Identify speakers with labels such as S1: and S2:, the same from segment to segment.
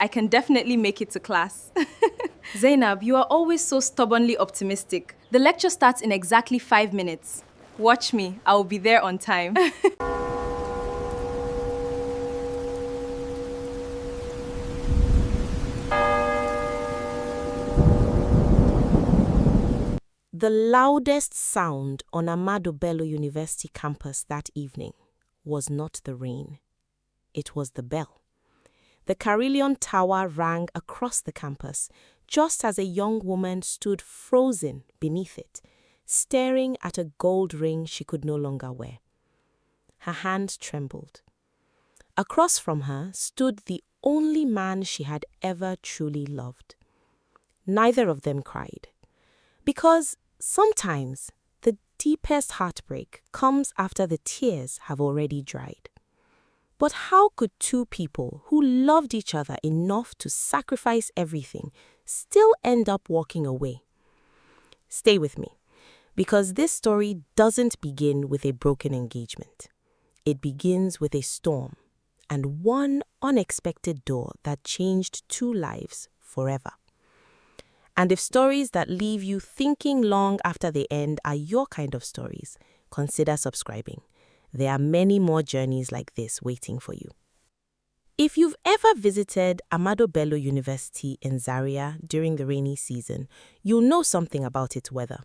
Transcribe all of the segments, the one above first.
S1: I can definitely make it to class. Zainab, you are always so stubbornly optimistic. The lecture starts in exactly 5 minutes. Watch me, I will be there on time.
S2: The loudest sound on Amado Bello University campus that evening was not the rain. It was the bell. The Carillon Tower rang across the campus just as a young woman stood frozen beneath it, staring at a gold ring she could no longer wear. Her hand trembled. Across from her stood the only man she had ever truly loved. Neither of them cried. Because sometimes the deepest heartbreak comes after the tears have already dried. But how could two people who loved each other enough to sacrifice everything still end up walking away? Stay with me, because this story doesn't begin with a broken engagement. It begins with a storm and one unexpected door that changed two lives forever. And if stories that leave you thinking long after they end are your kind of stories, consider subscribing. There are many more journeys like this waiting for you. If you've ever visited Amado Bello University in Zaria during the rainy season, you'll know something about its weather.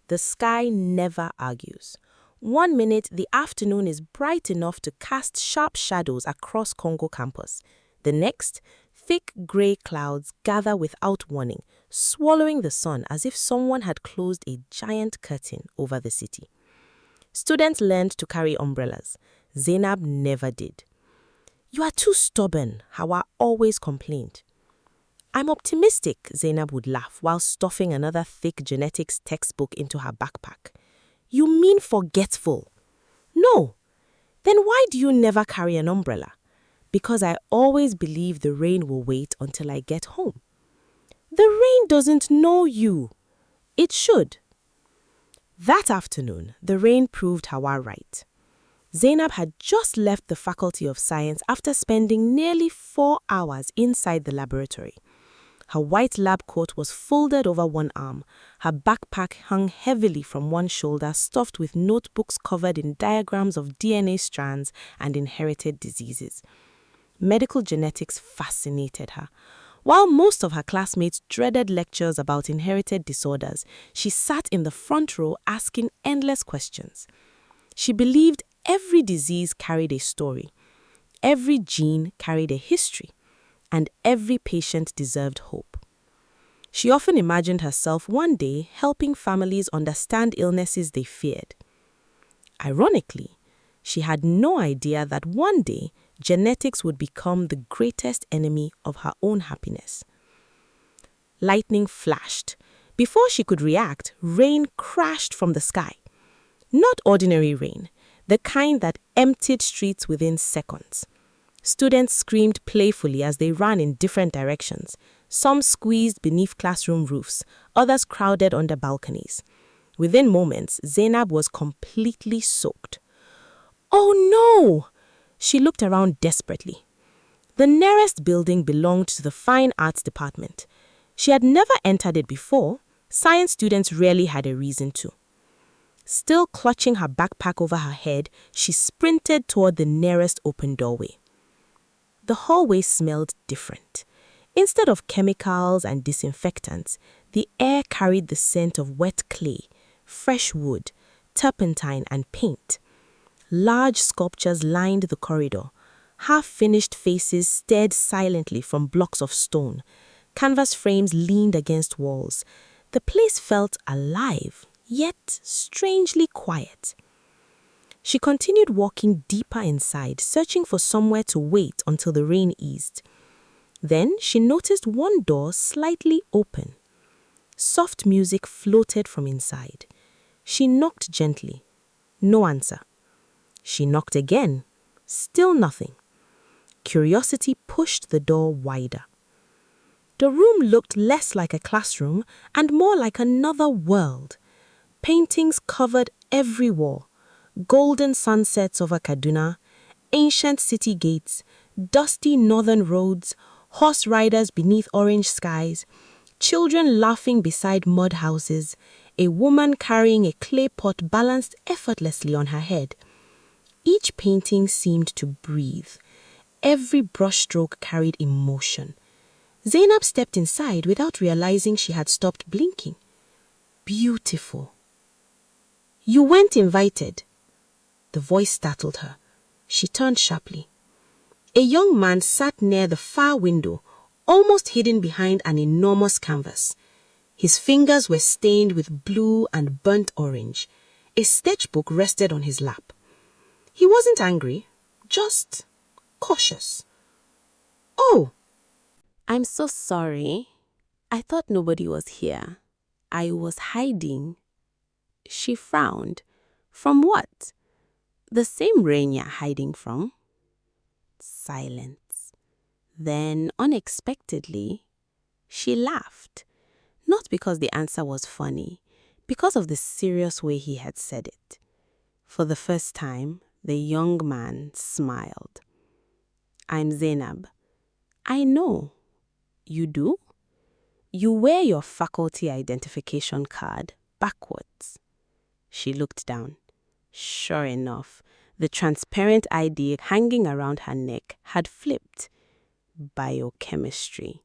S2: The sky never argues. 1 minute, the afternoon is bright enough to cast sharp shadows across Congo campus. The next, thick grey clouds gather without warning, swallowing the sun as if someone had closed a giant curtain over the city. Students learned to carry umbrellas. Zainab never did. "You are too stubborn," Hawa always complained. "I'm optimistic," Zainab would laugh while stuffing another thick genetics textbook into her backpack. "You mean forgetful?" "No." "Then why do you never carry an umbrella?" "Because I always believe the rain will wait until I get home." "The rain doesn't know you." "It should." That afternoon, the rain proved Hawa right. Zainab had just left the Faculty of Science after spending nearly 4 hours inside the laboratory. Her white lab coat was folded over one arm. Her backpack hung heavily from one shoulder, stuffed with notebooks covered in diagrams of DNA strands and inherited diseases. Medical genetics fascinated her. While most of her classmates dreaded lectures about inherited disorders, she sat in the front row asking endless questions. She believed every disease carried a story, every gene carried a history, and every patient deserved hope. She often imagined herself one day helping families understand illnesses they feared. Ironically, she had no idea that one day genetics would become the greatest enemy of her own happiness. Lightning flashed. Before she could react, rain crashed from the sky. Not ordinary rain, the kind that emptied streets within seconds. Students screamed playfully as they ran in different directions. Some squeezed beneath classroom roofs, others crowded under balconies. Within moments, Zainab was completely soaked. "Oh no!" She looked around desperately. The nearest building belonged to the Fine Arts Department. She had never entered it before. Science students rarely had a reason to. Still clutching her backpack over her head, she sprinted toward the nearest open doorway. The hallway smelled different. Instead of chemicals and disinfectants, the air carried the scent of wet clay, fresh wood, turpentine, and paint. Large sculptures lined the corridor. Half-finished faces stared silently from blocks of stone. Canvas frames leaned against walls. The place felt alive, yet strangely quiet. She continued walking deeper inside, searching for somewhere to wait until the rain eased. Then she noticed one door slightly open. Soft music floated from inside. She knocked gently. No answer. She knocked again. Still nothing. Curiosity pushed the door wider. The room looked less like a classroom and more like another world. Paintings covered every wall. Golden sunsets over Kaduna, ancient city gates, dusty northern roads, horse riders beneath orange skies, children laughing beside mud houses, a woman carrying a clay pot balanced effortlessly on her head. Each painting seemed to breathe. Every brushstroke carried emotion. Zainab stepped inside without realizing she had stopped blinking. Beautiful. You weren't invited. The voice startled her. She turned sharply. A young man sat near the far window, almost hidden behind an enormous canvas. His fingers were stained with blue and burnt orange. A sketchbook rested on his lap. He wasn't angry, just cautious. Oh!
S3: I'm so sorry. I thought nobody was here. I was hiding. She frowned. From what? The same rain you're hiding from. Silence. Then, unexpectedly, she laughed. Not because the answer was funny, because of the serious way he had said it. For the first time, the young man smiled. I'm Zainab. I know. You do? You wear your faculty identification card backwards. She looked down. Sure enough, the transparent ID hanging around her neck had flipped. Biochemistry.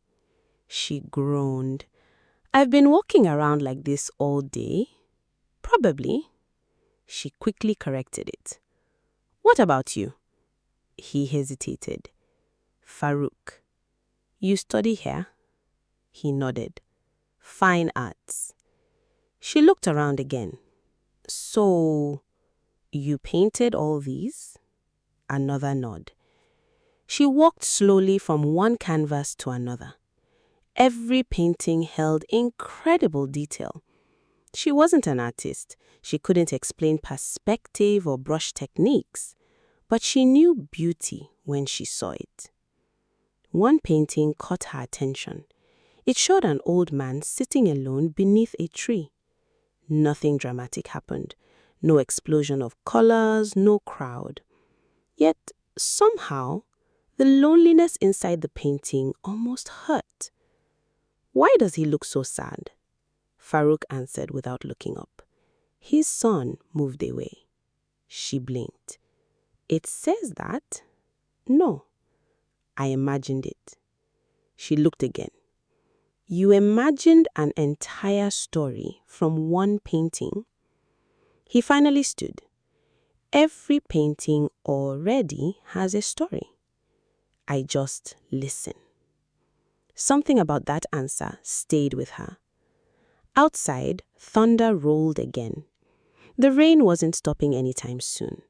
S3: She groaned. I've been walking around like this all day. Probably. She quickly corrected it. What about you? He hesitated. Farouk. You study here? He nodded. Fine arts. She looked around again. So, you painted all these? Another nod. She walked slowly from one canvas to another. Every painting held incredible detail. She wasn't an artist. She couldn't explain perspective or brush techniques, but she knew beauty when she saw it. One painting caught her attention. It showed an old man sitting alone beneath a tree. Nothing dramatic happened. No explosion of colors, no crowd. Yet, somehow, the loneliness inside the painting almost hurt. Why does he look so sad? Farouk answered without looking up. His son moved away. She blinked. It says that? No. I imagined it. She looked again. You imagined an entire story from one painting? He finally stood. Every painting already has a story. I just listen. Something about that answer stayed with her. Outside, thunder rolled again. The rain wasn't stopping anytime soon.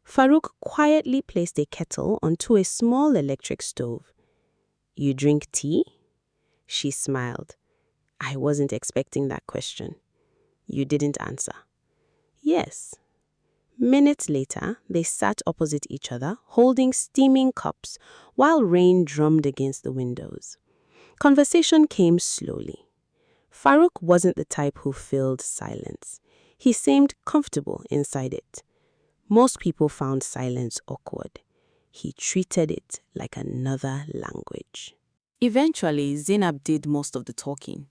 S3: Farouk quietly placed a kettle onto a small electric stove. You drink tea? She smiled. I wasn't expecting that question. You didn't answer. Yes. Minutes later, they sat opposite each other, holding steaming cups, while rain drummed against the windows. Conversation came slowly. Farouk wasn't the type who filled silence. He seemed comfortable inside it. Most people found silence awkward. He treated it like another language. Eventually, Zainab did most of the talking.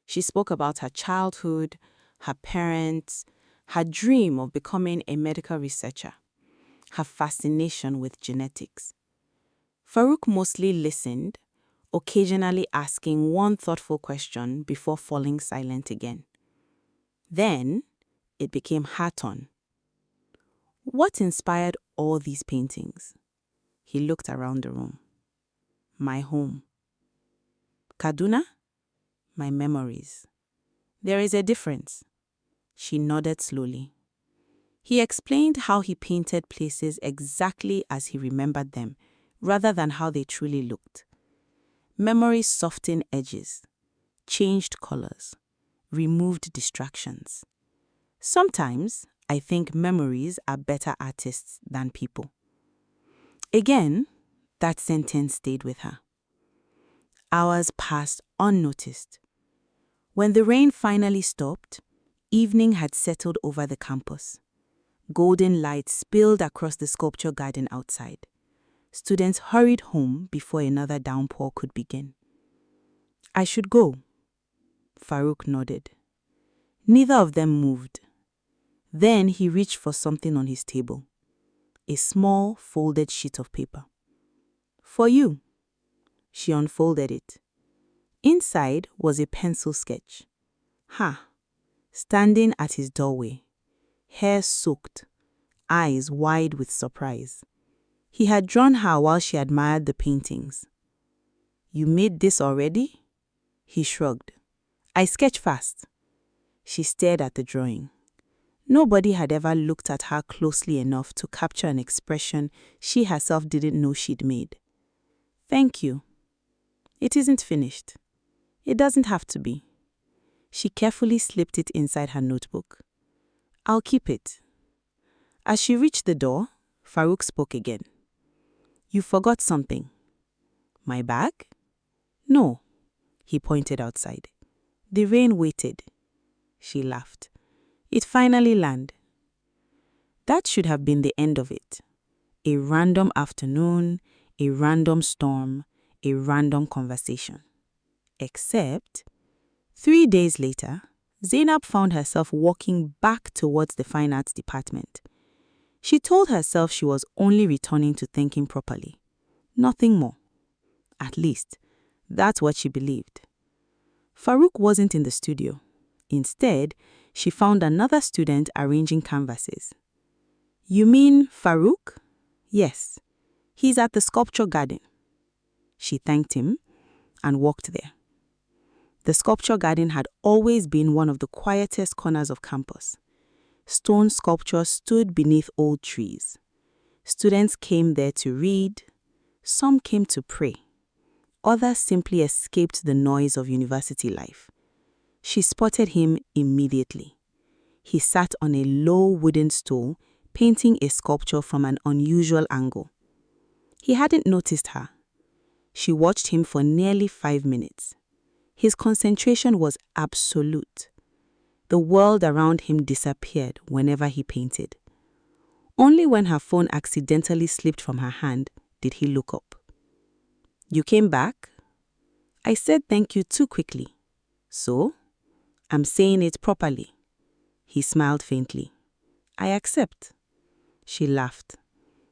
S3: She spoke about her childhood, her parents, her dream of becoming a medical researcher, her fascination with genetics. Farouk mostly listened, occasionally asking one thoughtful question before falling silent again. Then, it became her turn. What inspired all these paintings? He looked around the room. My home. Kaduna? My memories. There is a difference. She nodded slowly. He explained how he painted places exactly as he remembered them, rather than how they truly looked. Memories softened edges, changed colors, removed distractions. Sometimes, I think memories are better artists than people. Again, that sentence stayed with her. Hours passed unnoticed. When the rain finally stopped, evening had settled over the campus. Golden light spilled across the sculpture garden outside.
S4: Students hurried home before another downpour could begin. I should go. Farouk nodded. Neither of them moved. Then he reached for something on his table. A small, folded sheet of paper. For you. She unfolded it. Inside was a pencil sketch. Ha! Standing at his doorway, hair soaked, eyes wide with surprise. He had drawn her while she admired the paintings. You made this already? He shrugged. I sketch fast. She stared at the drawing. Nobody had ever looked at her closely enough to capture an expression she herself didn't know she'd made. Thank you. It isn't finished. It doesn't have to be. She carefully slipped it inside her notebook. I'll keep it. As she reached the door, Farouk spoke again. You forgot something. My bag? No. He pointed outside. The rain waited. She laughed. It finally landed. That should have been the end of it. A random afternoon, a random storm, a random conversation. Except, 3 days later, Zainab found herself walking back towards the fine arts department. She told herself she was only returning to thinking properly. Nothing more. At least, that's what she believed. Farouk wasn't in the studio. Instead, she found another student arranging canvases. You mean Farouk? Yes. He's at the sculpture garden. She thanked him and walked there. The sculpture garden had always been one of the quietest corners of campus. Stone sculptures stood beneath old trees. Students came there to read. Some came to pray. Others simply escaped the noise of university life. She spotted him immediately. He sat on a low wooden stool, painting a sculpture from an unusual angle. He hadn't noticed her. She watched him for nearly 5 minutes. His concentration was absolute. The world around him disappeared whenever he painted. Only when her phone accidentally slipped from her hand did he look up. You came back? I said thank you too quickly. So? I'm saying it properly. He smiled faintly. I accept. She laughed.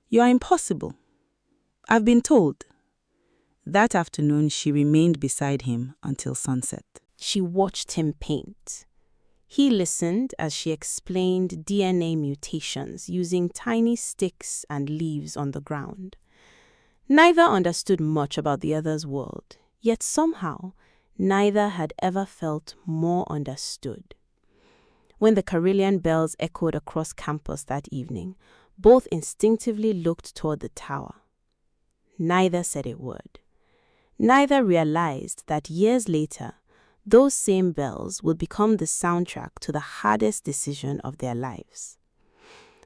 S4: You are impossible. I've been told. That afternoon, she remained beside him until sunset.
S2: She watched him paint. He listened as she explained DNA mutations using tiny sticks and leaves on the ground. Neither understood much about the other's world, yet somehow neither had ever felt more understood. When the Carillon bells echoed across campus that evening, both instinctively looked toward the tower. Neither said a word. Neither realized that years later, those same bells would become the soundtrack to the hardest decision of their lives.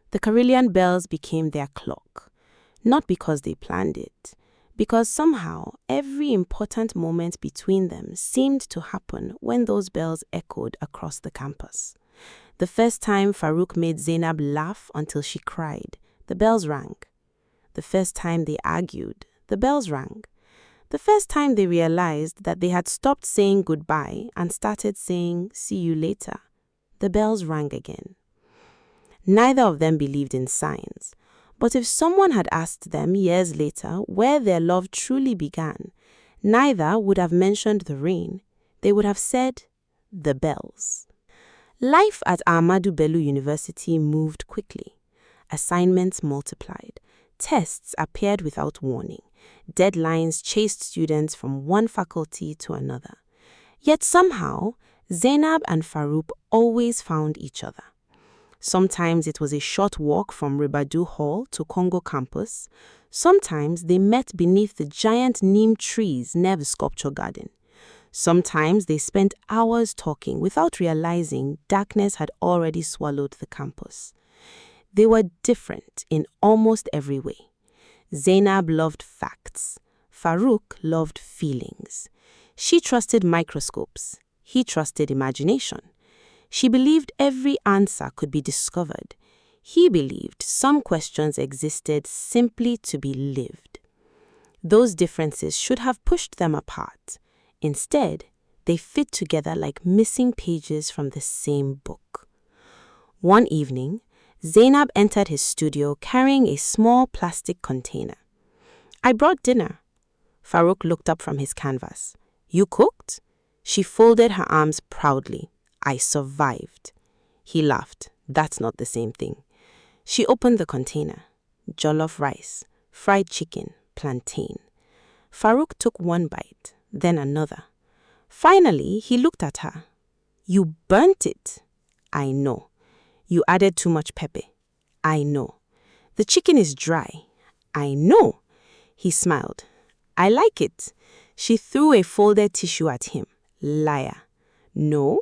S2: The Carillon bells became their clock, not because they planned it, because somehow every important moment between them seemed to happen when those bells echoed across the campus. The first time Farouk made Zainab laugh until she cried, the bells rang. The first time they argued, the bells rang. The first time they realized that they had stopped saying goodbye and started saying, see you later, the bells rang again. Neither of them believed in signs, but if someone had asked them years later where their love truly began, neither would have mentioned the rain. They would have said, the bells. Life at Ahmadu Bello University moved quickly. Assignments multiplied. Tests appeared without warning. Deadlines chased students from one faculty to another. Yet somehow, Zainab and Farouk always found each other. Sometimes it was a short walk from Ribadu Hall to Congo campus. Sometimes they met beneath the giant neem trees near the sculpture garden. Sometimes they spent hours talking without realizing darkness had already swallowed the campus. They were different in almost every way. Zainab loved facts. Farouk loved feelings. She trusted microscopes. He trusted imagination. She believed every answer could be discovered. He believed some questions existed simply to be lived. Those differences should have pushed them apart. Instead, they fit together like missing pages from the same book. One evening, Zainab entered his studio carrying a small plastic container. "I brought dinner." Farouk looked up from his canvas. "You cooked?" She folded her arms proudly. "I survived." He laughed. "That's not the same thing." She opened the container. Jollof rice, fried chicken, plantain. Farouk took one bite, then another. Finally, he looked at her. "You burnt it." "I know." "You added too much pepper." "I know." "The chicken is dry." "I know." He smiled. "I like it." She threw a folded tissue at him. "Liar." "No,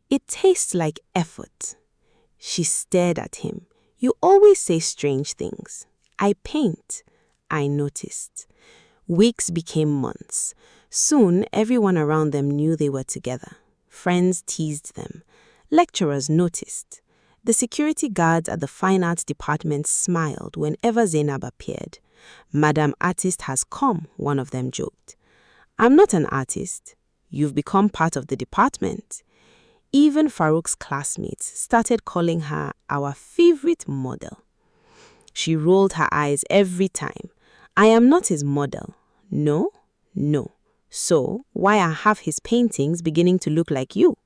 S2: it tastes like effort." She stared at him. "You always say strange things." "I paint." "I noticed." Weeks became months. Soon, everyone around them knew they were together. Friends teased them. Lecturers noticed. The security guards at the fine arts department smiled whenever Zainab appeared. "Madam Artist has come," one of them joked. "I'm not an artist." "You've become part of the department." Even Farouk's classmates started calling her our favorite model. She rolled her eyes every time. "I am not his model." "No? No. So, why are half his paintings beginning to look like you?"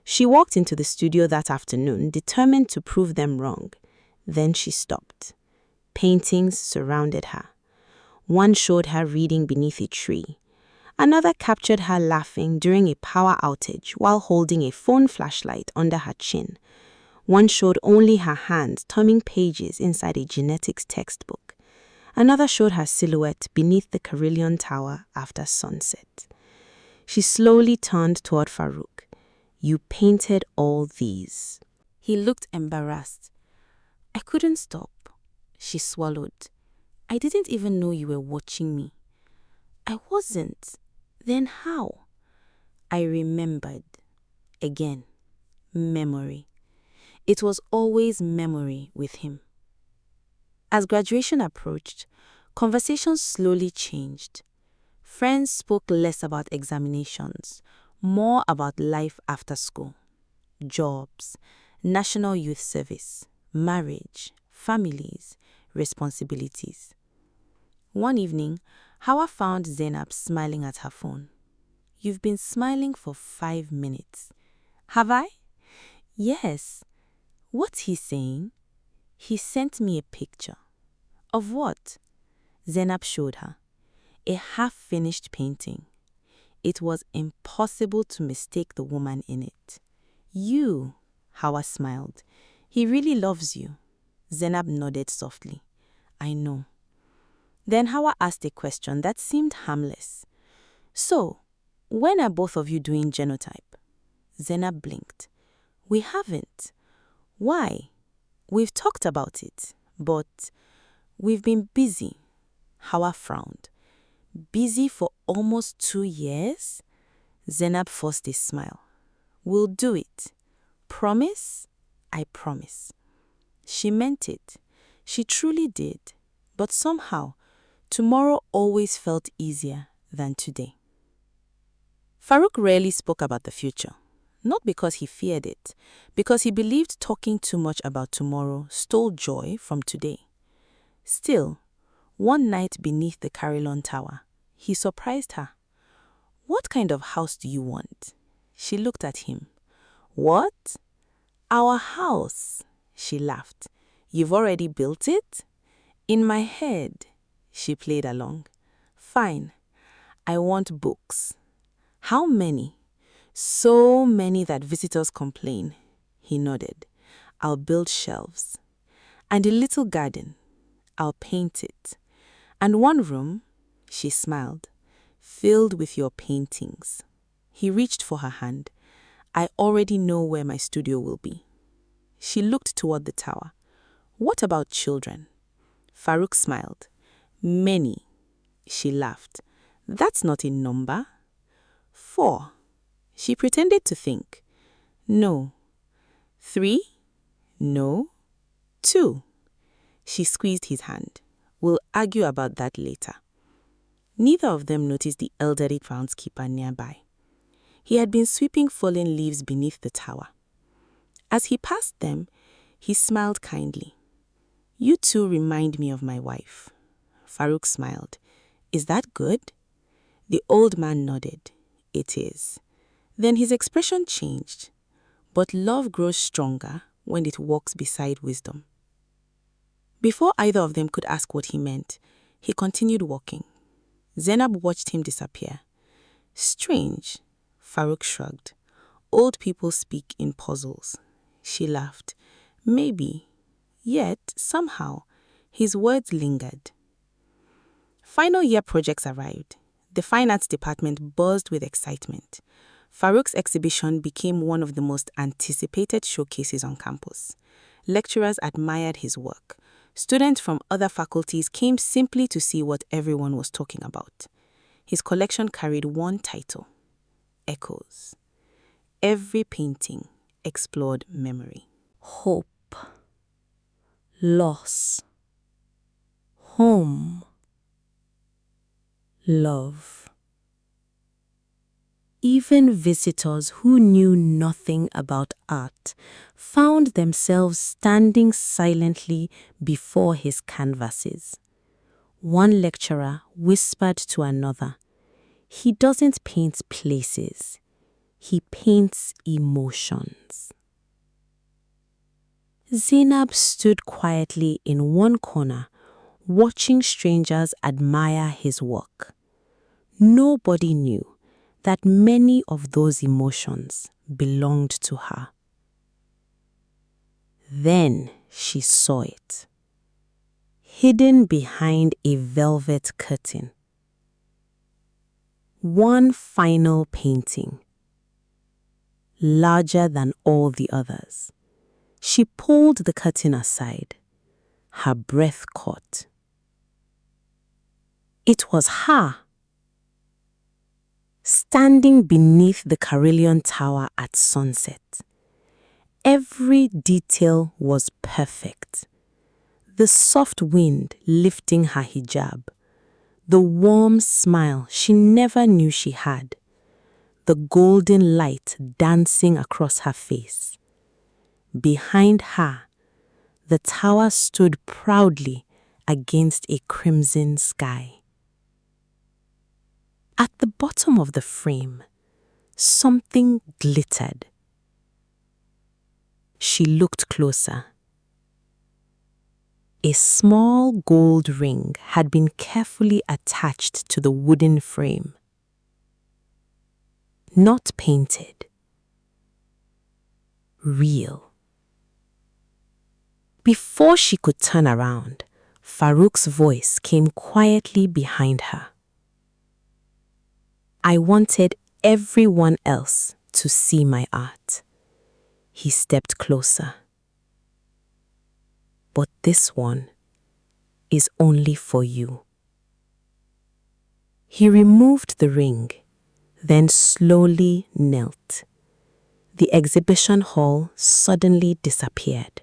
S2: She walked into the studio that afternoon, determined to prove them wrong. Then she stopped. Paintings surrounded her. One showed her reading beneath a tree. Another captured her laughing during a power outage while holding a phone flashlight under her chin. One showed only her hands turning pages inside a genetics textbook. Another showed her silhouette beneath the Carillon Tower after sunset. She slowly turned toward Farouk. "You painted all these." He looked embarrassed. "I couldn't stop." She swallowed. "I didn't even know you were watching me." "I wasn't." "Then how?" I remembered. Again, memory. It was always memory with him. As graduation approached, conversations slowly changed. Friends spoke less about examinations, more about life after school. Jobs, national youth service, marriage, families, responsibilities. One evening, Hawa found Zainab smiling at her phone. "You've been smiling for 5 minutes." "Have I?" "Yes." "What's he saying?" "He sent me a picture." "Of what?" Zainab showed her. A half-finished painting. It was impossible to mistake the woman in it. "You," Hawa smiled. "He really loves you." Zainab nodded softly. "I know." Then Hawa asked a question that seemed harmless. "So, when are both of you doing genotype?" Zainab blinked. "We haven't." "Why?" "We've talked about it, but we've been busy." Hawa frowned. "Busy for almost 2 years?" Zainab forced a smile. "We'll do it. Promise?" "I promise." She meant it. She truly did. But somehow, tomorrow always felt easier than today. Farouk rarely spoke about the future. Not because he feared it, because he believed talking too much about tomorrow stole joy from today. Still, one night beneath the Carillon Tower, he surprised her. "What kind of house do you want?" She looked at him. "What?" "Our house." She laughed. "You've already built it?" "In my head." She played along. "Fine. I want books." "How many?" "So many that visitors complain." He nodded. "I'll build shelves." "And a little garden." "I'll paint it." "And one room," she smiled, "filled with your paintings." He reached for her hand. "I already know where my studio will be." She looked toward the tower. "What about children?" Farouk smiled. "Many." She laughed. "That's not a number." 4. She pretended to think. "No." 3? "No." 2. She squeezed his hand. "We'll argue about that later." Neither of them noticed the elderly groundskeeper nearby. He had been sweeping fallen leaves beneath the tower. As he passed them, he smiled kindly. "You two remind me of my wife." Farouk smiled. "Is that good?" The old man nodded. "It is." Then his expression changed. But love grows stronger when it walks beside wisdom. Before either of them could ask what he meant, he continued walking. Zainab watched him disappear. "Strange," Farouk shrugged. "Old people speak in puzzles." She laughed. "Maybe." Yet, somehow, his words lingered. Final year projects arrived. The fine arts department buzzed with excitement. Farouk's exhibition became one of the most anticipated showcases on campus. Lecturers admired his work. Students from other faculties came simply to see what everyone was talking about. His collection carried one title: Echoes. Every painting explored memory.
S3: Hope, loss, home, love. Even visitors who knew nothing about art found themselves standing silently before his canvases. One lecturer whispered to another, "He doesn't paint places, he paints emotions." Zainab stood quietly in one corner, watching strangers admire his work. Nobody knew that many of those emotions belonged to her. Then she saw it, hidden behind a velvet curtain. One final painting, larger than all the others. She pulled the curtain aside. Her breath caught. It was her, standing beneath the Carillon Tower at sunset. Every detail was perfect. The soft wind lifting her hijab, the warm smile she never knew she had, the golden light dancing across her face. Behind her, the tower stood proudly against a crimson sky. At the bottom of the frame, something glittered. She looked closer. A small gold ring had been carefully attached to the wooden frame. Not painted. Real. Before she could turn around, Farouk's voice came quietly behind her. "I wanted everyone else to see my art." He stepped closer. "But this one is only for you." He removed the ring, then slowly knelt. The exhibition hall suddenly disappeared.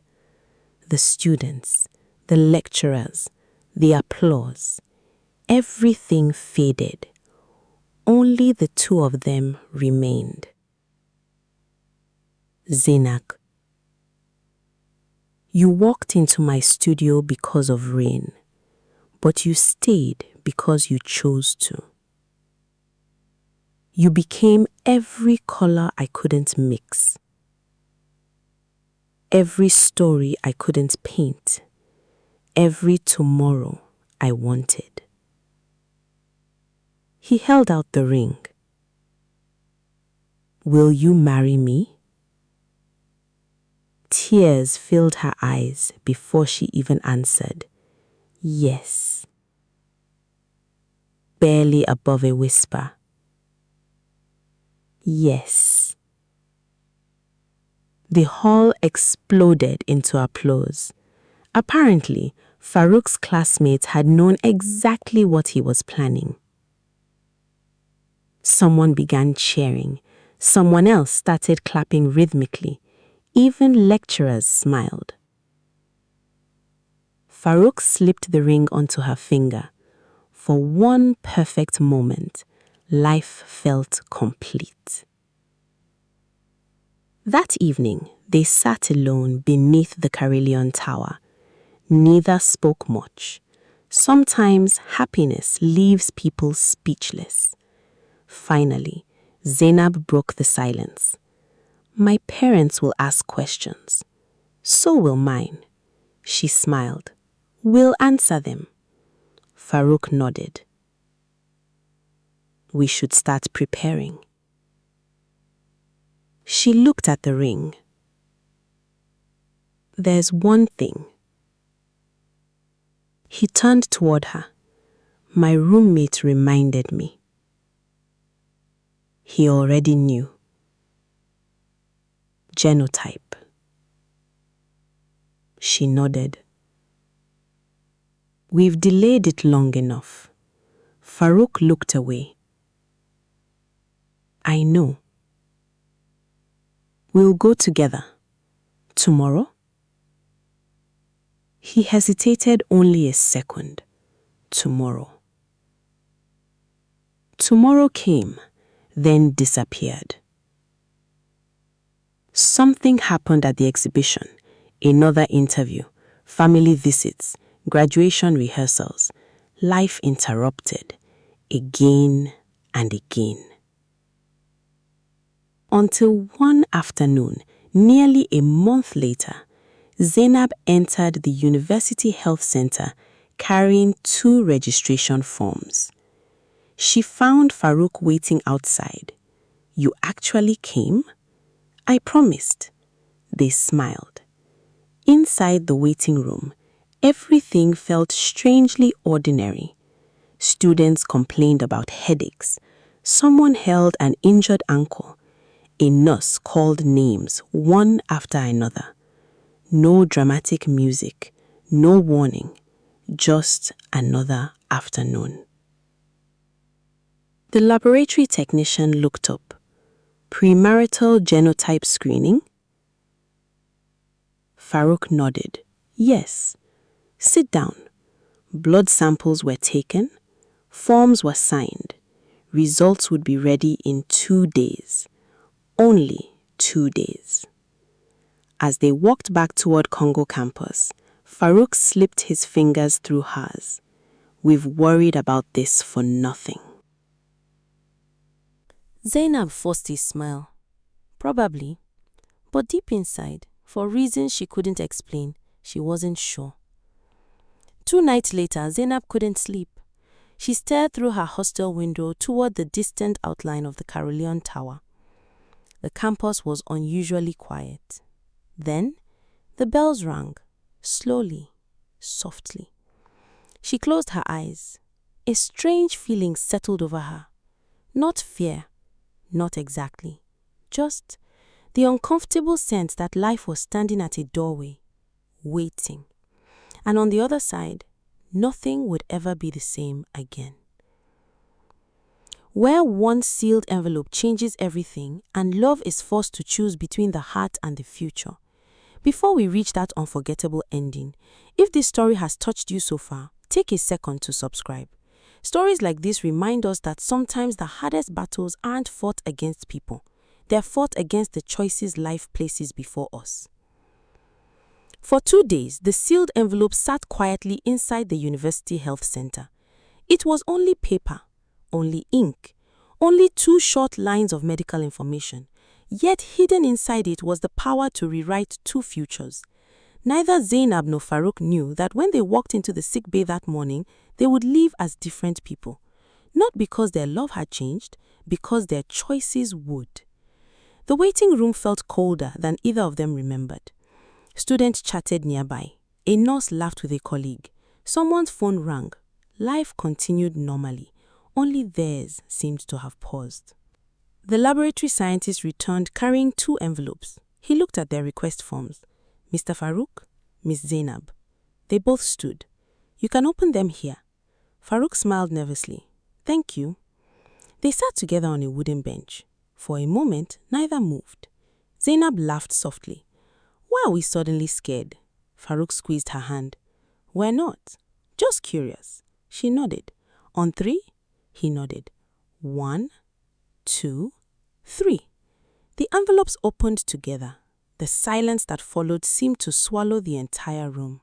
S3: The students, the lecturers, the applause, everything faded. Only the two of them remained. "Zainab, you walked into my studio because of rain, but you stayed because you chose to. You became every color I couldn't mix, every story I couldn't paint, every tomorrow I wanted." He held out the ring. "Will you marry me?" Tears filled her eyes before she even answered, "Yes." Barely above a whisper, "Yes." The hall exploded into applause. Apparently, Farouk's classmates had known exactly what he was planning. Someone began cheering. Someone else started clapping rhythmically. Even lecturers smiled. Farouk slipped the ring onto her finger. For one perfect moment, life felt complete. That evening, they sat alone beneath the Carillon Tower. Neither spoke much. Sometimes happiness leaves people speechless. Finally, Zainab broke the silence. My parents will ask questions. So will mine. She smiled. We'll answer them. Farouk nodded. We should start preparing. She looked at the ring. There's one thing. He turned toward her. My roommate reminded me. He already knew. Genotype. She nodded. We've delayed it long enough. Farouk looked away. I know. We'll go together. Tomorrow? He hesitated only a second. Tomorrow. Tomorrow came, then disappeared. Something happened at the exhibition. Another interview, family visits, graduation rehearsals. Life interrupted, again and again. Until one afternoon, nearly a month later, Zainab entered the University Health Center carrying 2 registration forms. She found Farouk waiting outside. You actually came? I promised. They smiled. Inside the waiting room, everything felt strangely ordinary. Students complained about headaches. Someone held an injured ankle. A nurse called names one after another. No dramatic music, no warning, just another afternoon. The laboratory technician looked up. Premarital genotype screening? Farouk nodded. Yes. Sit down. Blood samples were taken. Forms were signed. Results would be ready in 2 days. Only 2 days. As they walked back toward Congo campus, Farouk slipped his fingers through hers. We've worried about this for nothing. Zainab forced a smile. Probably. But deep inside, for reasons she couldn't explain, she wasn't sure. 2 nights later, Zainab couldn't sleep. She stared through her hostel window toward the distant outline of the Carillon Tower. The campus was unusually quiet. Then, the bells rang, slowly, softly. She closed her eyes. A strange feeling settled over her. Not fear, not exactly. Just the uncomfortable sense that life was standing at a doorway, waiting. And on the other side, nothing would ever be the same again. Where one sealed envelope changes everything and love is forced to choose between the heart and the future. Before we reach that unforgettable ending, if this story has touched you so far, take a second to subscribe. Stories like this remind us that sometimes the hardest battles aren't fought against people. They're fought against the choices life places before us. For 2 days, the sealed envelope sat quietly inside the University Health Center. It was only paper, only ink, only 2 short lines of medical information. Yet hidden inside it was the power to rewrite 2 futures. Neither Zainab nor Farouk knew that when they walked into the sick bay that morning, they would leave as different people. Not because their love had changed, because their choices would. The waiting room felt colder than either of them remembered. Students chatted nearby. A nurse laughed with a colleague. Someone's phone rang. Life continued normally. Only theirs seemed to have paused. The laboratory scientist returned carrying 2 envelopes. He looked at their request forms. Mr. Farouk, Miss Zainab. They both stood. You can open them here. Farouk smiled nervously. Thank you. They sat together on a wooden bench. For a moment, neither moved. Zainab laughed softly. Why are we suddenly scared? Farouk squeezed her hand. We're not. Just curious. She nodded. On 3, he nodded. 1, 2, 3. The envelopes opened together. The silence that followed seemed to swallow the entire room.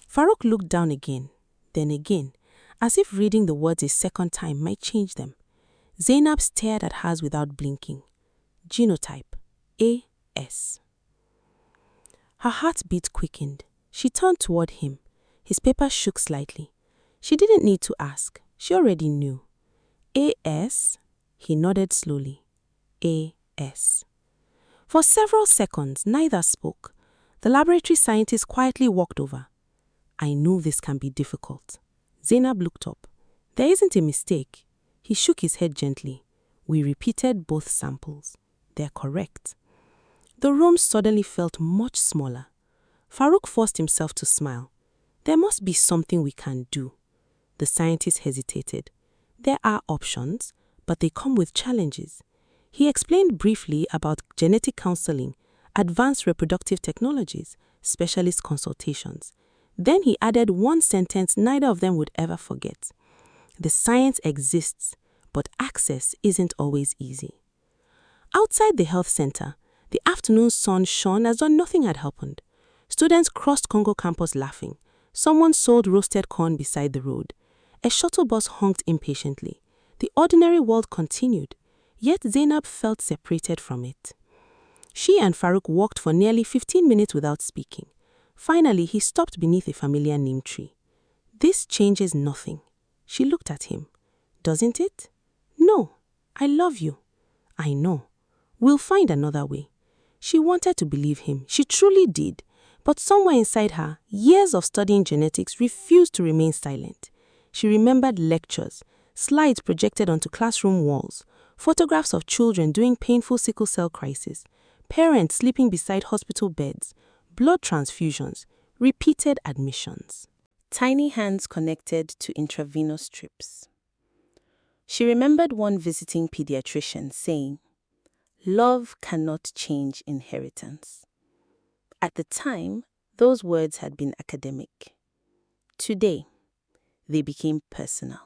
S3: Farouk looked down again, then again, as if reading the words a second time might change them. Zainab stared at hers without blinking. Genotype AS. Her heartbeat quickened. She turned toward him. His paper shook slightly. She didn't need to ask. She already knew. AS? He nodded slowly. AS. For several seconds, neither spoke. The laboratory scientist quietly walked over. I knew this can be difficult. Zainab looked up. There isn't a mistake. He shook his head gently. We repeated both samples. They're correct. The room suddenly felt much smaller. Farouk forced himself to smile. There must be something we can do. The scientist hesitated. There are options, but they come with challenges. He explained briefly about genetic counseling, advanced reproductive technologies, specialist consultations. Then he added one sentence neither of them would ever forget. The science exists, but access isn't always easy. Outside the health center, the afternoon sun shone as though nothing had happened. Students crossed Congo campus laughing. Someone sold roasted corn beside the road. A shuttle bus honked impatiently. The ordinary world continued, yet Zainab felt separated from it. She and Farouk walked for nearly 15 minutes without speaking. Finally, he stopped beneath a familiar neem tree. This changes nothing. She looked at him. Doesn't it? No. I love you. I know. We'll find another way. She wanted to believe him. She truly did. But somewhere inside her, years of studying genetics refused to remain silent. She remembered lectures, slides projected onto classroom walls, photographs of children doing painful sickle cell crisis, parents sleeping beside hospital beds, blood transfusions, repeated admissions. Tiny hands connected to intravenous strips. She remembered one visiting pediatrician saying, "Love cannot change inheritance." At the time, those words had been academic. Today, they became personal.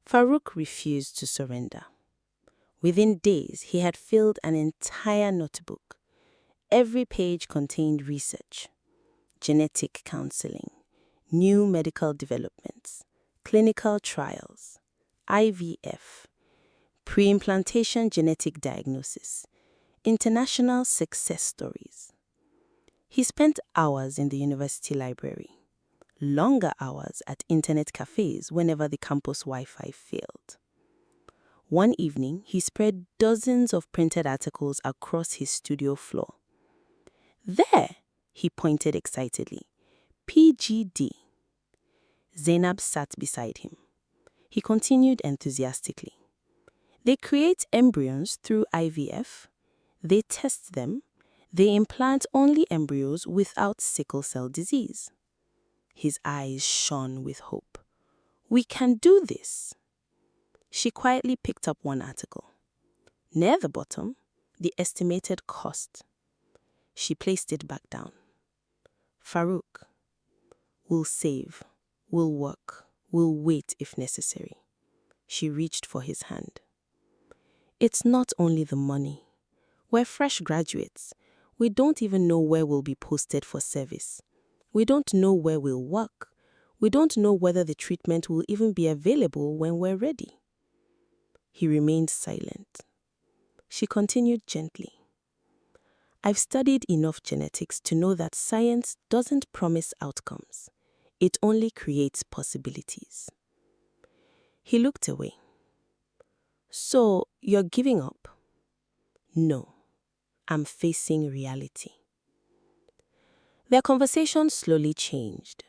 S3: Farouk refused to surrender. Within days, he had filled an entire notebook. Every page contained research, genetic counseling, new medical developments, clinical trials, IVF, pre-implantation genetic diagnosis, international success stories. He spent hours in the university library, longer hours at internet cafes whenever the campus Wi-Fi failed. One evening, he spread dozens of printed articles across his studio floor. There, he pointed excitedly. PGD. Zainab sat beside him. He continued enthusiastically. They create embryos through IVF. They test them. They implant only embryos without sickle cell disease. His eyes shone with hope. We can do this. She quietly picked up one article. Near the bottom, the estimated cost. She placed it back down. Farouk, we'll save, we'll work, we'll wait if necessary. She reached for his hand. It's not only the money. We're fresh graduates. We don't even know where we'll be posted for service. We don't know where we'll work. We don't know whether the treatment will even be available when we're ready. He remained silent. She continued gently. I've studied enough genetics to know that science doesn't promise outcomes. It only creates possibilities. He looked away. So, you're giving up? No, I'm facing reality. Their conversation slowly changed.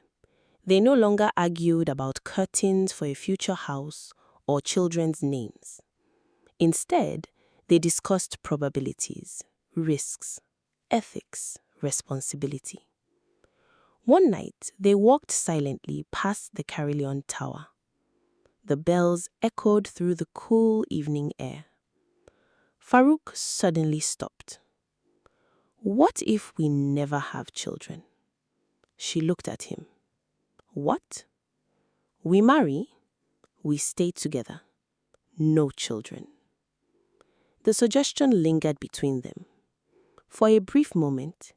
S3: They no longer argued about curtains for a future house or children's names. Instead, they discussed probabilities, risks, ethics, responsibility. One night, they walked silently past the Carillon Tower. The bells echoed through the cool evening air. Farouk suddenly stopped. What if we never have children? She looked at him. What?
S2: We marry, we stay together. No children. The suggestion lingered between them. For a brief moment,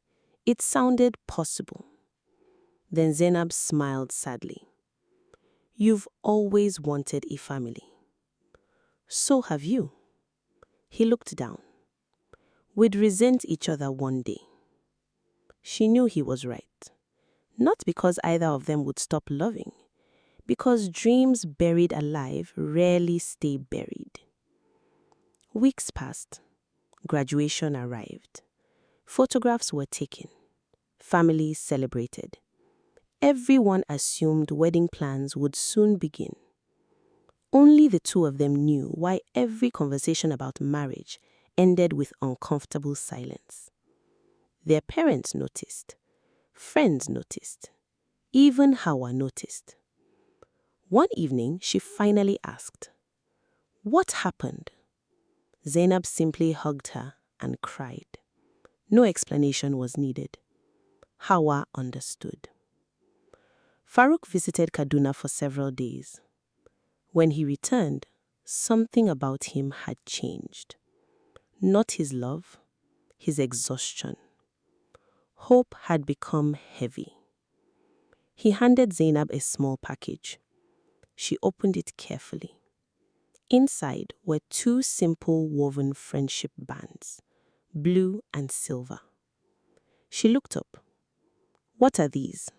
S2: it sounded possible. Then Zainab smiled sadly. You've always wanted a family. So have you. He looked down. We'd resent each other one day. She knew he was right. Not because either of them would stop loving, because dreams buried alive rarely stay buried. Weeks passed. Graduation arrived. Photographs were taken. Families celebrated. Everyone assumed wedding plans would soon begin. Only the two of them knew why every conversation about marriage ended with uncomfortable silence. Their parents noticed. Friends noticed. Even Hawa noticed. One evening, she finally asked, "What happened?" Zainab simply hugged her and cried. No explanation was needed. Hawa understood. Farouk visited Kaduna for several days. When he returned, something about him had changed. Not his love, his exhaustion. Hope had become heavy. He handed Zainab a small package. She opened it carefully. Inside were 2 simple woven friendship bands, blue and silver. She looked up. "What are these?"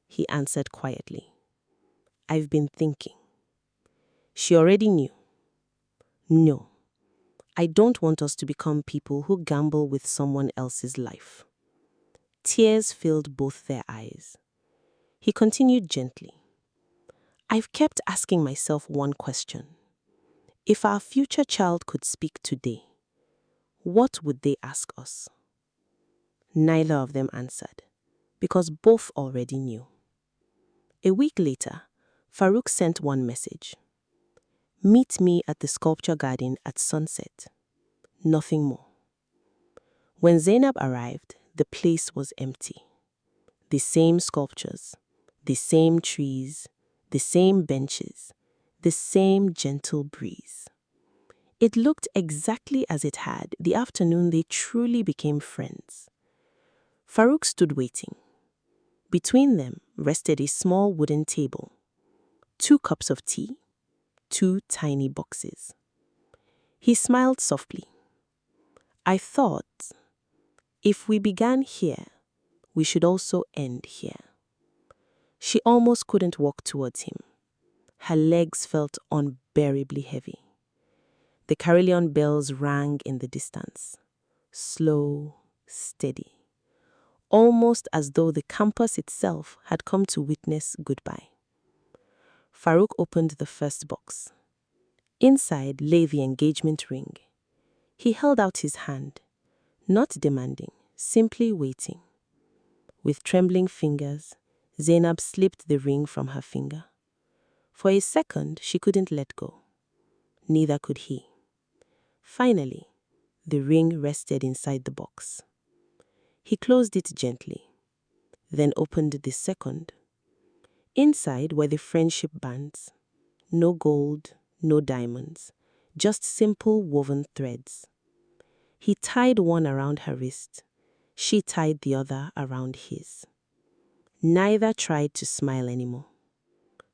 S2: He answered quietly. "I've been thinking." She already knew. "No, I don't want us to become people who gamble with someone else's life." Tears filled both their eyes. He continued gently. "I've kept asking myself one question. If our future child could speak today, what would they ask us?" Neither of them answered, because both already knew. A week later, Farouk sent one message. "Meet me at the sculpture garden at sunset." Nothing more. When Zainab arrived, the place was empty. The same sculptures, the same trees, the same benches, the same gentle breeze. It looked exactly as it had the afternoon they truly became friends. Farouk stood waiting. Between them rested a small wooden table, 2 cups of tea, 2 tiny boxes. He smiled softly. "I thought, if we began here, we should also end here." She almost couldn't walk towards him. Her legs felt unbearably heavy. The Carillon bells rang in the distance. Slow, steady. Almost as though the campus itself had come to witness goodbye. Farouk opened the first box. Inside lay the engagement ring. He held out his hand, not demanding, simply waiting. With trembling fingers, Zainab slipped the ring from her finger. For a second, she couldn't let go. Neither could he. Finally, the ring rested inside the box. He closed it gently, then opened the second. Inside were the friendship bands. No gold, no diamonds, just simple woven threads. He tied one around her wrist. She tied the other around his. Neither tried to smile anymore.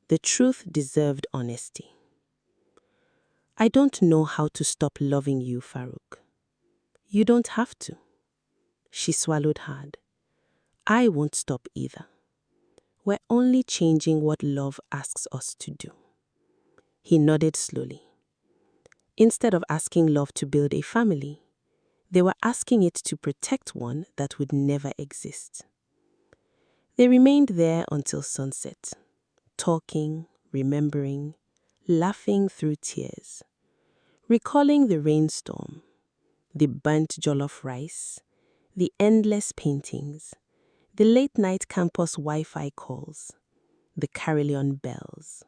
S2: The truth deserved honesty. "I don't know how to stop loving you, Farouk." "You don't have to." She swallowed hard. "I won't stop either. We're only changing what love asks us to do." He nodded slowly. Instead of asking love to build a family, they were asking it to protect one that would never exist. They remained there until sunset, talking, remembering, laughing through tears, recalling the rainstorm, the burnt jollof rice, the endless paintings, the late-night campus Wi-Fi calls, the Carillon bells.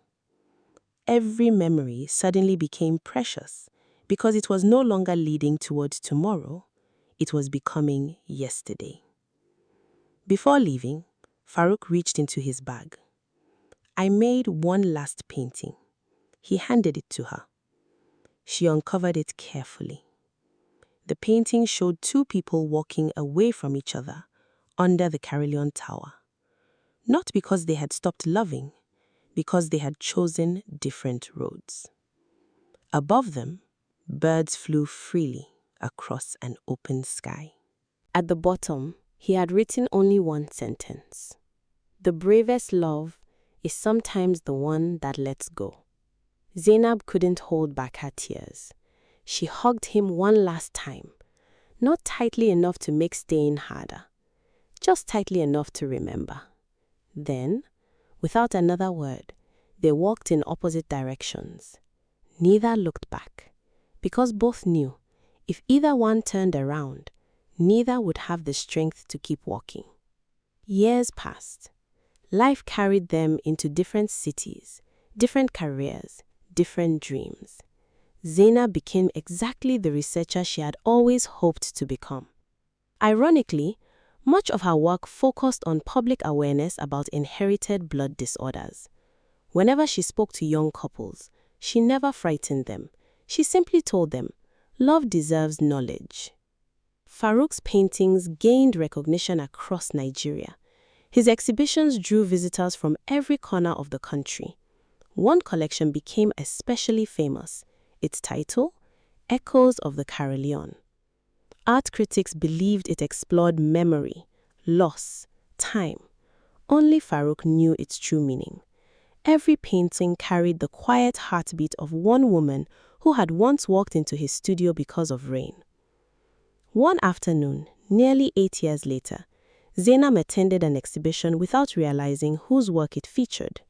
S2: Every memory suddenly became precious because it was no longer leading towards tomorrow, it was becoming yesterday. Before leaving, Farouk reached into his bag. I made one last painting. He handed it to her. She uncovered it carefully. The painting showed two people walking away from each other under the Carillon Tower. Not because they had stopped loving, because they had chosen different roads. Above them, birds flew freely across an open sky. At the bottom, he had written only one sentence. The bravest love is sometimes the one that lets go. Zainab couldn't hold back her tears. She hugged him one last time, not tightly enough to make staying harder, just tightly enough to remember. Then, without another word, they walked in opposite directions. Neither looked back, because both knew if either one turned around, neither would have the strength to keep walking. Years passed. Life carried them into different cities, different careers, different dreams. Zainab became exactly the researcher she had always hoped to become. Ironically, much of her work focused on public awareness about inherited blood disorders. Whenever she spoke to young couples, she never frightened them. She simply told them, love deserves knowledge. Farouk's paintings gained recognition across Nigeria. His exhibitions drew visitors from every corner of the country. One collection became especially famous. Its title, Echoes of the Carillon. Art critics believed it explored memory, loss, time. Only Farouk knew its true meaning. Every painting carried the quiet heartbeat of one woman who had once walked into his studio because of rain. One afternoon, nearly 8 years later, Zainab attended an exhibition without realizing whose work it featured.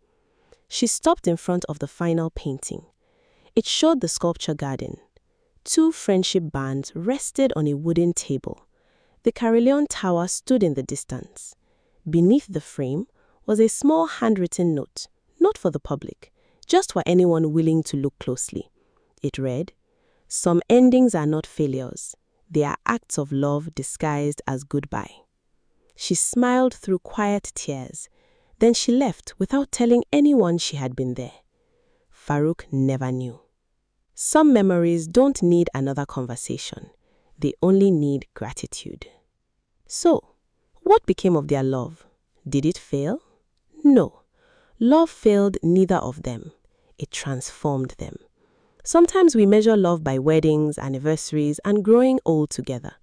S2: She stopped in front of the final painting. It showed the sculpture garden. Two friendship bands rested on a wooden table. The Carillon Tower stood in the distance. Beneath the frame was a small handwritten note, not for the public, just for anyone willing to look closely. It read, "Some endings are not failures. They are acts of love disguised as goodbye." She smiled through quiet tears. Then she left without telling anyone she had been there. Farouk never knew. Some memories don't need another conversation. They only need gratitude. So, what became of their love? Did it fail? No. Love failed neither of them. It transformed them. Sometimes we measure love by weddings, anniversaries, and growing old together.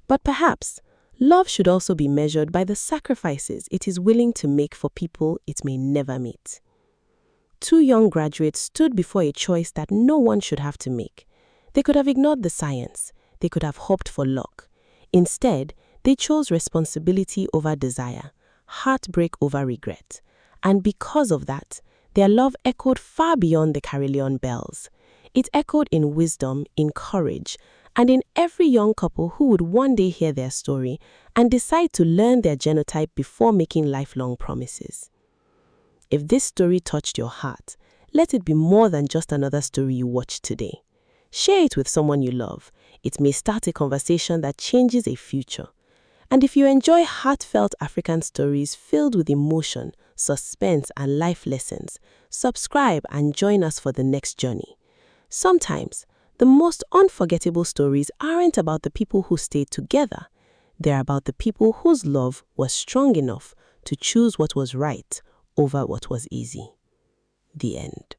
S2: But perhaps love should also be measured by the sacrifices it is willing to make for people it may never meet. Two young graduates stood before a choice that no one should have to make. They could have ignored the science. They could have hoped for luck. Instead, they chose responsibility over desire, heartbreak over regret. And because of that, their love echoed far beyond the Carillon bells. It echoed in wisdom, in courage, and in every young couple who would one day hear their story and decide to learn their genotype before making lifelong promises. If this story touched your heart, let it be more than just another story you watched today. Share it with someone you love. It may start a conversation that changes a future. And if you enjoy heartfelt African stories filled with emotion, suspense, and life lessons, subscribe and join us for the next journey. Sometimes, the most unforgettable stories aren't about the people who stayed together. They're about the people whose love was strong enough to choose what was right over what was easy. The end.